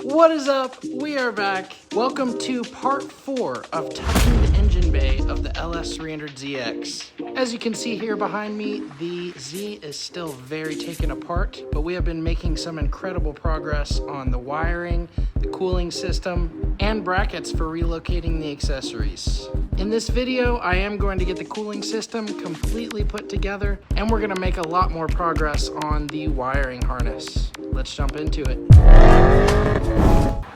What is up? We are back. Welcome to part 4 of touching the engine bay of the LS300ZX. As you can see here behind me, the Z is still very taken apart, but we have been making some incredible progress on the wiring, the cooling system, and brackets for relocating the accessories. In this video, I am going to get the cooling system completely put together, and we're going to make a lot more progress on the wiring harness. Let's jump into it.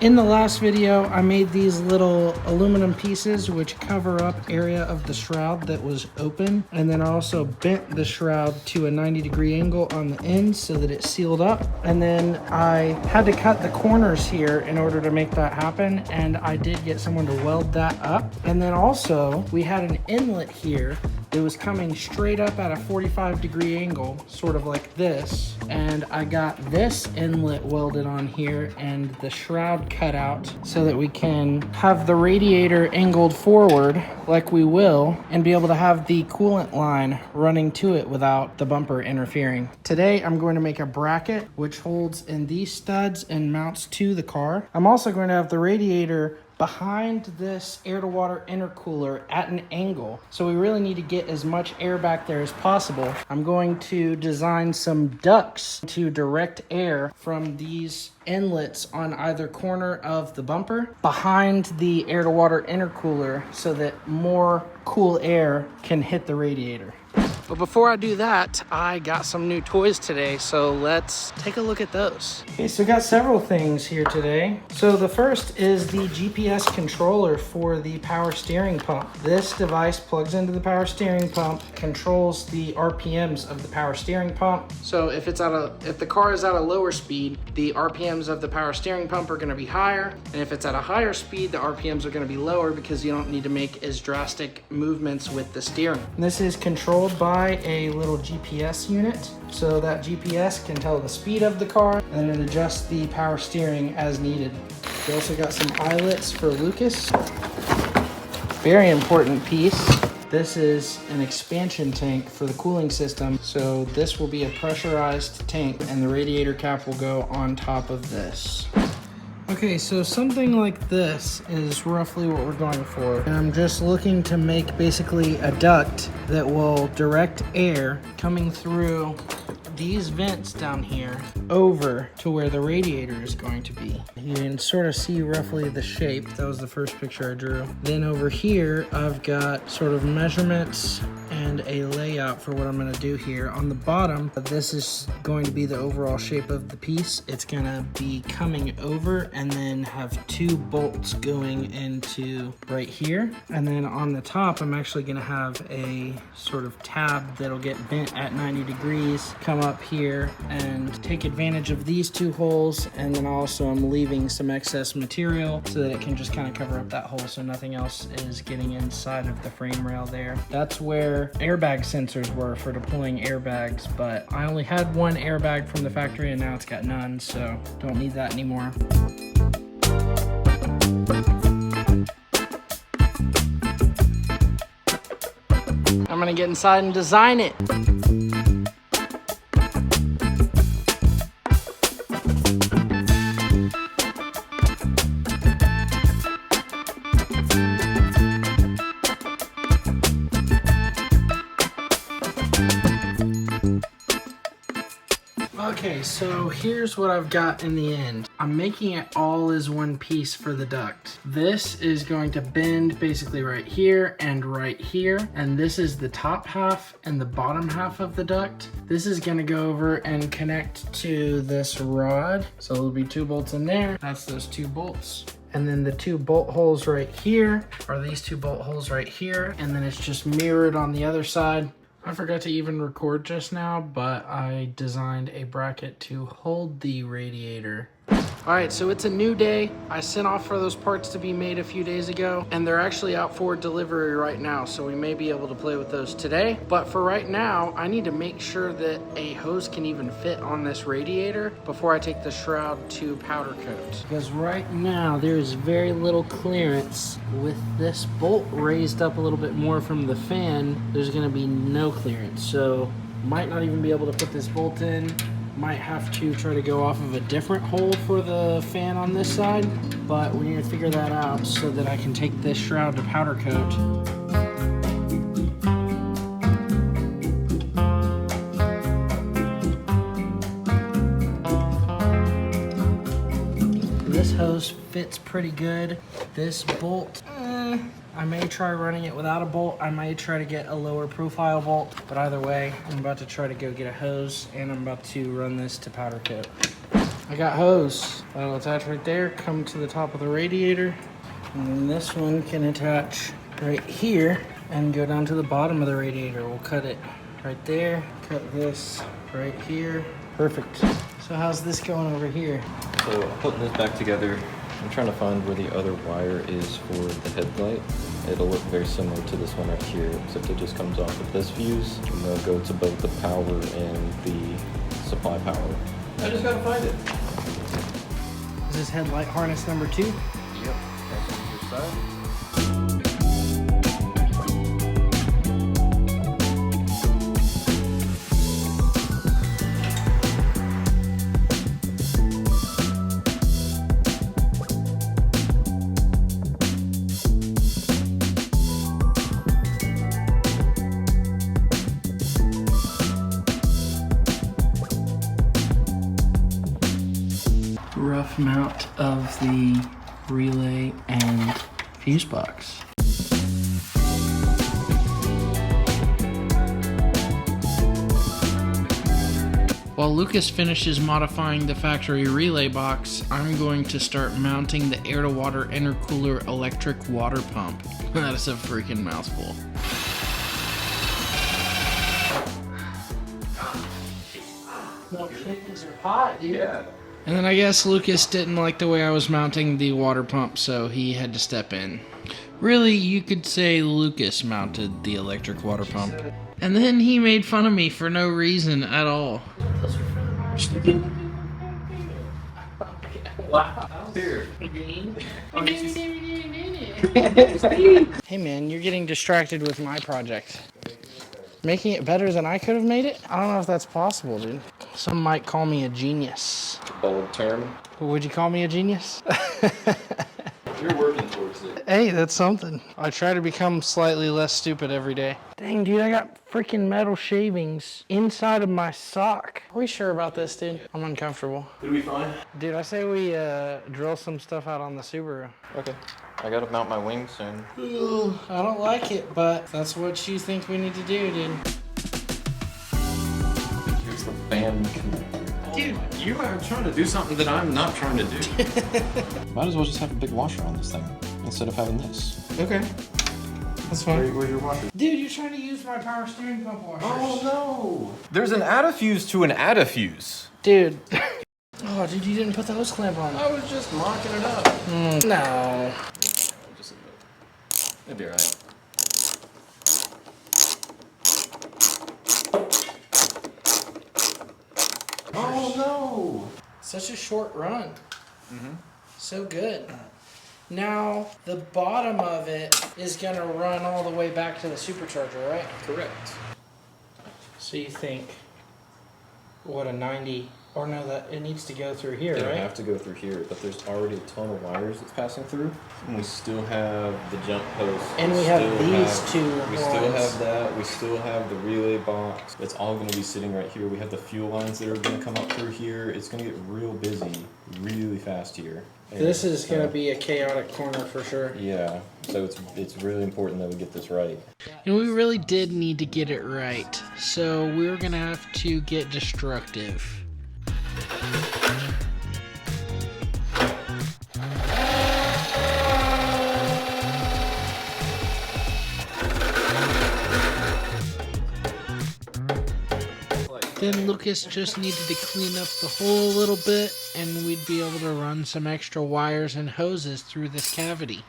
In the last video, I made these little aluminum pieces which cover up area of the shroud that was open, and then I also bent the shroud to a 90-degree angle on the end so that it sealed up. And then I had to cut the corners here in order to make that happen, and I did get someone to weld that up. And then also we had an inlet here that was coming straight up at a 45-degree angle, sort of like this. And I got this inlet welded on here and the shroud cut out so that we can have the radiator angled forward like we will and be able to have the coolant line running to it without the bumper interfering. Today, I'm going to make a bracket which holds in these studs and mounts to the car. I'm also going to have the radiator behind this air-to-water intercooler at an angle. So we really need to get as much air back there as possible. I'm going to design some ducts to direct air from these inlets on either corner of the bumper behind the air-to-water intercooler so that more cool air can hit the radiator. But before I do that, I got some new toys today, so let's take a look at those. Okay, so we got several things here today. So the first is the GPS controller for the power steering pump. This device plugs into the power steering pump, controls the RPMs of the power steering pump. So if the car is at a lower speed, the RPMs of the power steering pump are gonna be higher. And if it's at a higher speed, the RPMs are gonna be lower because you don't need to make as drastic movements with the steering. And this is controlled by a little GPS unit, so that GPS can tell the speed of the car and it adjusts the power steering as needed. We also got some eyelets for Lucas. Very important piece. This is an expansion tank for the cooling system, so this will be a pressurized tank and the radiator cap will go on top of this. Okay, so something like this is roughly what we're going for. And I'm just looking to make basically a duct that will direct air coming through these vents down here over to where the radiator is going to be. You can sort of see roughly the shape. That was the first picture I drew. Then over here, I've got sort of measurements and a layout for what I'm gonna do here. On the bottom, this is going to be the overall shape of the piece. It's gonna be coming over and then have two bolts going into right here. And then on the top, I'm actually gonna have a sort of tab that'll get bent at 90 degrees, come up here and take advantage of these two holes. And then also I'm leaving some excess material so that it can just kind of cover up that hole so nothing else is getting inside of the frame rail there. That's where airbag sensors were for deploying airbags, but I only had one airbag from the factory and now it's got none, so don't need that anymore. I'm gonna get inside and design it. Okay, so here's what I've got in the end. I'm making it all as one piece for the duct. This is going to bend basically right here and right here. And this is the top half and the bottom half of the duct. This is gonna go over and connect to this rod. So there'll be two bolts in there. That's those two bolts. And then the two bolt holes right here are these two bolt holes right here. And then it's just mirrored on the other side. I forgot to even record just now, but I designed a bracket to hold the radiator. All right, so it's a new day. I sent off for those parts to be made a few days ago, and they're actually out for delivery right now, so we may be able to play with those today. But for right now, I need to make sure that a hose can even fit on this radiator before I take the shroud to powder coat. Because right now, there is very little clearance. With this bolt raised up a little bit more from the fan, there's gonna be no clearance. So might not even be able to put this bolt in Might have to try to go off of a different hole for the fan on this side, but we need to figure that out so that I can take this shroud to powder coat. This hose fits pretty good. This bolt, I may try running it without a bolt. I might try to get a lower profile bolt, but either way, I'm about to try to go get a hose and I'm about to run this to powder coat. I got hose. That'll attach right there, come to the top of the radiator. And then this one can attach right here and go down to the bottom of the radiator. We'll cut it right there, cut this right here. Perfect. So how's this going over here? So putting this back together, I'm trying to find where the other wire is for the headlight. It'll look very similar to this one right here, except it just comes off of this fuse, and they'll go to both the power and the supply power. I just gotta find it. Is this headlight harness number 2? Yep, that's on your side. Rough mount of the relay and fuse box. While Lucas finishes modifying the factory relay box, I'm going to start mounting the air-to-water intercooler electric water pump. That is a freaking mouthful. No shit, these are hot, dude. Yeah. And then I guess Lucas didn't like the way I was mounting the water pump, so he had to step in. Really, you could say Lucas mounted the electric water pump. And then he made fun of me for no reason at all. Wow. Here. Hey man, you're getting distracted with my project. Making it better than I could have made it? I don't know if that's possible, dude. Some might call me a genius. Bold term. Would you call me a genius? You're working towards it. Hey, that's something. I try to become slightly less stupid every day. Dang, dude, I got freaking metal shavings inside of my sock. Are we sure about this, dude? I'm uncomfortable. Did we find? Dude, I say we drill some stuff out on the Subaru. Okay. I gotta mount my wings soon. Ooh, I don't like it, but that's what you think we need to do, dude. Here's the fan. Dude, you are trying to do something that I'm not trying to do. Might as well just have a big washer on this thing instead of having this. Okay. That's fine. Where's your washer? Dude, you're trying to use my power steering pump washers. Oh no! There's an add-a-fuse to an add-a-fuse. Dude. Oh, dude, you didn't put the hose clamp on. I was just mocking it up. No. Just a bit. It'll be alright. Oh no! Such a short run. So good. Now, the bottom of it is going to run all the way back to the supercharger, right? Correct. So you think, what, a 90, or no, that it needs to go through here, It'll right? have to go through here, but there's already a ton of wires that's passing through. And we still have the jump post. And we have these two We still ones. have that. We still have the relay box. It's all going to be sitting right here. We have the fuel lines that are going to come up through here. It's going to get real busy really fast here. This is going to be a chaotic corner for sure. Yeah, so it's really important that we get this right. And we really did need to get it right. So we're going to have to get destructive. Then Lucas just needed to clean up the hole a little bit and we'd be able to run some extra wires and hoses through this cavity.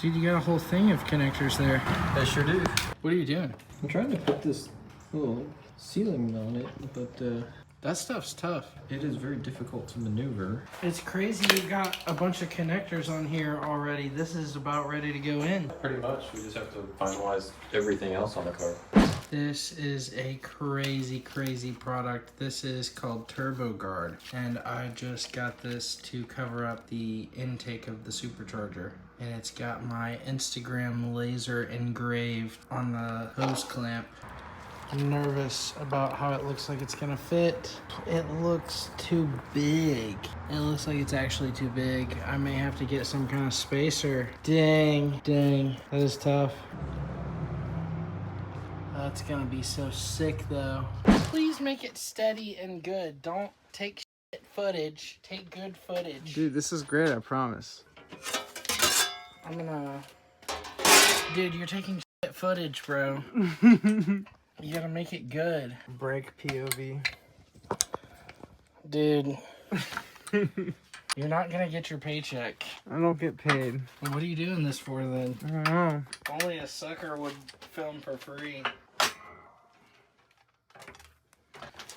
Dude, you got a whole thing of connectors there. I sure do. What are you doing? I'm trying to put this little ceiling on it, but That stuff's tough. it is very difficult to maneuver. It's crazy you got a bunch of connectors on here already. This is about ready to go in. Pretty much, we just have to finalize everything else on the car. This is a crazy, crazy product. This is called Turbo Guard, and I just got this to cover up the intake of the supercharger. And it's got my Instagram laser engraved on the hose clamp. I'm nervous about how it looks like it's gonna fit. It looks too big. It looks like it's actually too big. I may have to get some kind of spacer. Dang, that is tough. That's gonna be so sick though. Please make it steady and good. Don't take shit footage. Take good footage. Dude, this is great, I promise. I'm gonna... Dude, you're taking shit footage, bro. You gotta make it good. Break POV. Dude. You're not gonna get your paycheck. I don't get paid. What are you doing this for then? I don't know. Only a sucker would film for free.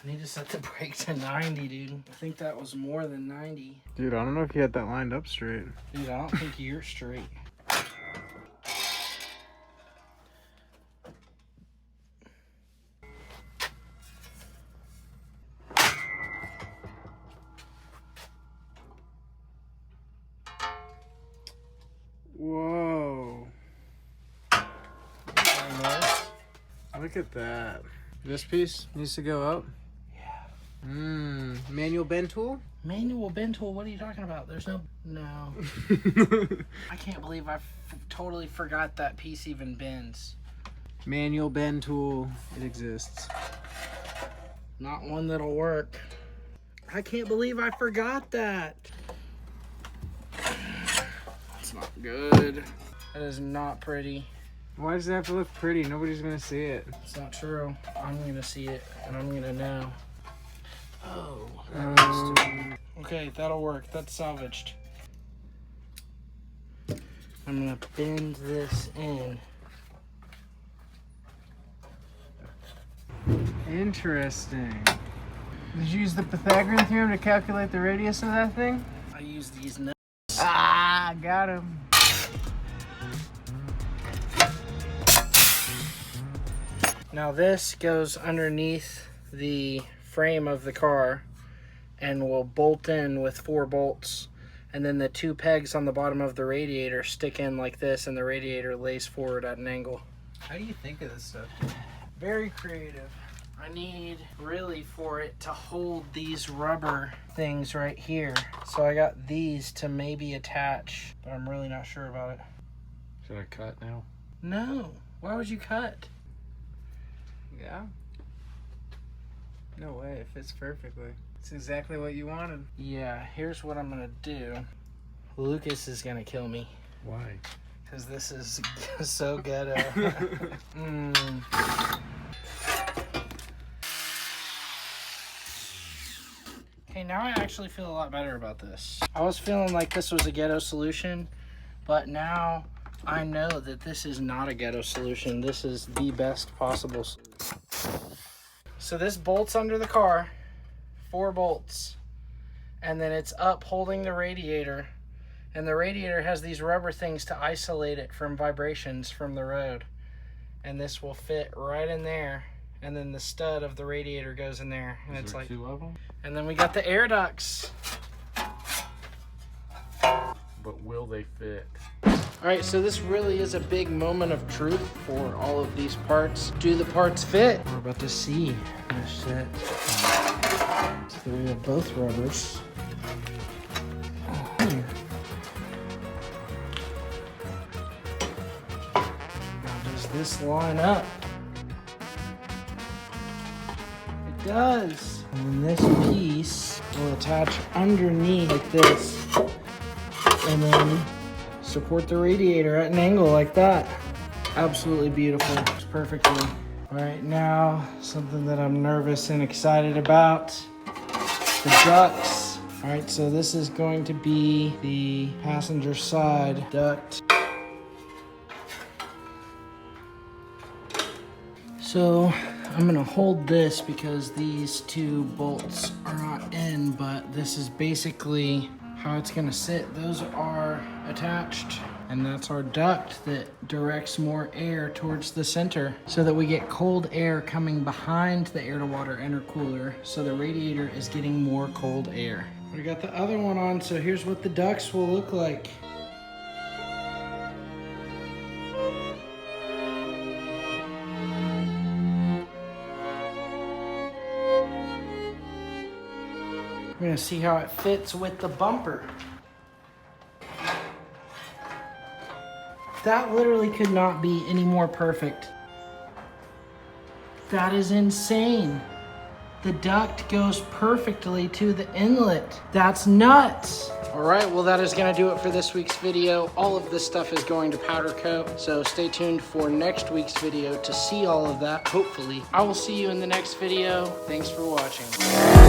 I need to set the brake to 90, dude. I think that was more than 90. Dude, I don't know if you had that lined up straight. Dude, I don't think you're straight. Whoa. Nice. Look at that. This piece needs to go up? Yeah. Manual bend tool? Manual bend tool? What are you talking about? There's no... No. I can't believe I totally forgot that piece even bends. Manual bend tool. It exists. Not one that'll work. I can't believe I forgot that. That's not good. That is not pretty. Why does it have to look pretty? Nobody's gonna see it. It's not true. I'm gonna see it and I'm gonna know. Oh. Okay, that'll work. That's salvaged. I'm gonna bend this in. Interesting. Did you use the Pythagorean theorem to calculate the radius of that thing? I use these nuts. Ah, got him. Now this goes underneath the frame of the car and will bolt in with 4 bolts. And then the 2 pegs on the bottom of the radiator stick in like this, and the radiator lays forward at an angle. How do you think of this stuff? Very creative. I need really for it to hold these rubber things right here. So I got these to maybe attach, but I'm really not sure about it. Should I cut now? No. Why would you cut? Yeah. No way, it fits perfectly. It's exactly what you wanted. Yeah, here's what I'm gonna do. Lucas is gonna kill me. Why? Because this is so ghetto. Okay, now I actually feel a lot better about this. I was feeling like this was a ghetto solution, but now I know that this is not a ghetto solution. This is the best possible solution. So this bolts under the car, 4 bolts, and then it's up holding the radiator, and the radiator has these rubber things to isolate it from vibrations from the road, and this will fit right in there, and then the stud of the radiator goes in there, and it's like 2 of them? And then we got the air ducts. But will they fit? All right, so this really is a big moment of truth for all of these parts. Do the parts fit? We're about to see this shit. So we have both rubbers. Now does this line up? It does. And then this piece will attach underneath like this. And then support the radiator at an angle like that. Absolutely beautiful. It's perfectly. All right, now something that I'm nervous and excited about, the ducts. All right, so this is going to be the passenger side duct. So I'm gonna hold this because these 2 bolts are not in, but this is basically how it's gonna sit. Those are attached And that's our duct that directs more air towards the center so that we get cold air coming behind the air to water intercooler, so the radiator is getting more cold air. We got the other one on, so here's what the ducts will look like. We're gonna see how it fits with the bumper. That literally could not be any more perfect. That is insane. The duct goes perfectly to the inlet. That's nuts. All right, well that is gonna do it for this week's video. All of this stuff is going to powder coat, so stay tuned for next week's video to see all of that, hopefully. I will see you in the next video. Thanks for watching.